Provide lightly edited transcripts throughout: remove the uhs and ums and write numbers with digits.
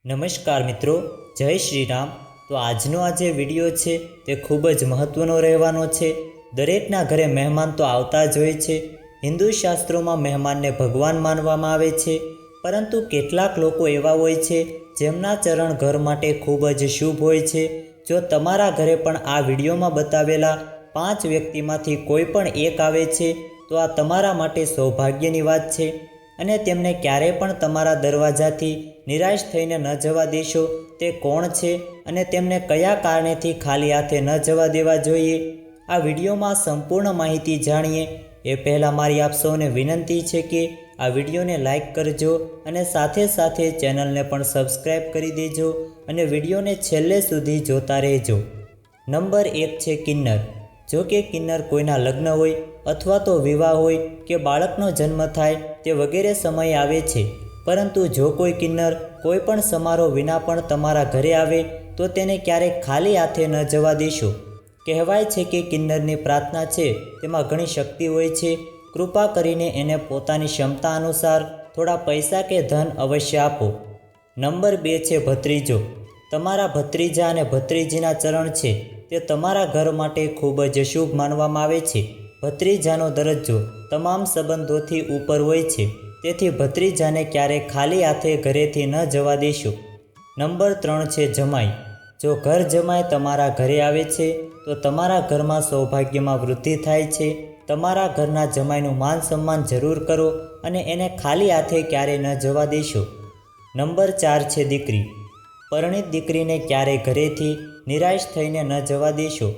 નમસ્કાર મિત્રો, જય શ્રી રામ। તો આજનો આ જે વિડીયો છે તે ખૂબ જ મહત્ત્વનો રહેવાનો છે। દરેકના ઘરે મહેમાન તો આવતા જ હોય છે। હિન્દુ શાસ્ત્રોમાં મહેમાનને ભગવાન માનવામાં આવે છે, પરંતુ કેટલાક લોકો એવા હોય છે જેમના ચરણ ઘર માટે ખૂબ જ શુભ હોય છે। જો તમારા ઘરે પણ આ વિડીયોમાં બતાવેલા 5 વ્યક્તિમાંથી કોઈ પણ એક આવે છે તો આ તમારા માટે સૌભાગ્યની વાત છે અને તેમને ક્યારેય પણ તમારા દરવાજાથી નિરાશ થઈને ન જવા દેશો। તે કોણ છે અને તેમને કયા કારણેથી ખાલી હાથે ન જવા દેવા જોઈએ, આ વિડીયોમાં સંપૂર્ણ માહિતી જાણીએ એ પહેલાં મારી આપ સૌને વિનંતી છે કે આ વિડીયોને લાઈક કરજો અને સાથે સાથે ચેનલને પણ સબસ્ક્રાઈબ કરી દેજો અને વિડીયોને છેલ્લે સુધી જોતા રહેજો। નંબર 1 છે કિન્નર। જો કે કિન્નર કોઈના લગ્ન હોય અથવા તો વિવાહ હોય કે બાળકનો જન્મ થાય તે વગેરે સમય આવે છે, પરંતુ જો કોઈ કિન્નર કોઈ પણ સમારોહ વિના પણ તમારા ઘરે આવે તો તેને ક્યારેક ખાલી હાથે ન જવા દેશો। કહેવાય છે કે કિન્નરની પ્રાર્થના છે તેમાં ઘણી શક્તિ હોય છે। કૃપા કરીને એને પોતાની ક્ષમતા અનુસાર થોડા પૈસા કે ધન અવશ્ય આપો। નંબર 2 છે ભત્રીજો। તમારા ભત્રીજા અને ભત્રીજીના ચરણ છે તે તમારા ઘર માટે ખૂબ જ શુભ માનવામાં આવે છે। ભત્રીજાનો દરજ્જો તમામ સંબંધોથી ઉપર હોય છે, તેથી ભત્રીજાને ક્યારેય ખાલી હાથે ઘરેથી ન જવા દેશો। નંબર 3 છે જમાઈ। જો ઘર જમાઈ તમારા ઘરે આવે છે તો તમારા ઘરમાં સૌભાગ્યમાં વૃદ્ધિ થાય છે। તમારા ઘરના જમાઈનું માન સન્માન જરૂર કરો અને એને ખાલી હાથે ક્યારેય ન જવા દેશો। નંબર 4 છે દીકરી। પરણિત દીકરીને ક્યારેય ઘરેથી નિરાશ થઈને ન જવા દેશો।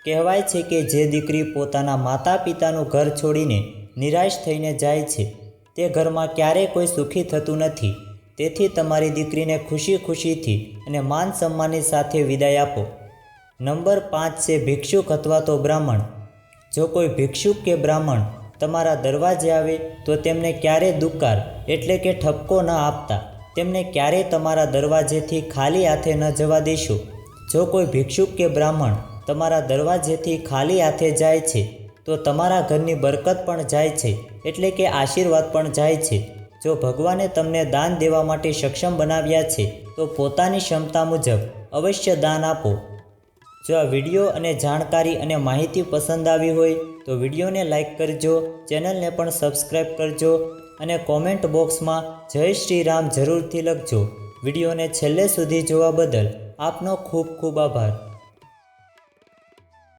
કહેવાય છે કે જે દીકરી પોતાના માતા પિતાનું ઘર છોડીને નિરાશ થઈને જાય છે તે ઘરમાં ક્યારેય કોઈ સુખી થતું નથી, તેથી તમારી દીકરીને ખુશી ખુશીથી અને માન સન્માનની સાથે વિદાય આપો। નંબર 5 છે ભિક્ષુક અથવા તો બ્રાહ્મણ। જો કોઈ ભિક્ષુક કે બ્રાહ્મણ તમારા દરવાજે આવે તો તેમને ક્યારેય દુકાર એટલે કે ઠપકો ન આપતા, તેમને ક્યારેય તમારા દરવાજેથી ખાલી હાથે ન જવા દેશો। જો કોઈ ભિક્ષુક કે બ્રાહ્મણ તમારા દરવાજેથી ખાલી હાથે જાય છે તો તમારા ઘરની બરકત પણ જાય છે, એટલે કે આશીર્વાદ પણ જાય છે। જો ભગવાને તમને દાન દેવા માટે સક્ષમ બનાવ્યા છે તો પોતાની ક્ષમતા મુજબ અવશ્ય દાન આપો। જો આ વિડીયો અને જાણકારી અને માહિતી પસંદ આવી હોય તો વિડીયોને લાઈક કરજો, ચેનલને પણ સબસ્ક્રાઈબ કરજો અને કોમેન્ટ બોક્સમાં જય શ્રી રામ જરૂરથી લખજો। વિડીયોને છેલ્લે સુધી જોવા બદલ આપનો ખૂબ ખૂબ આભાર।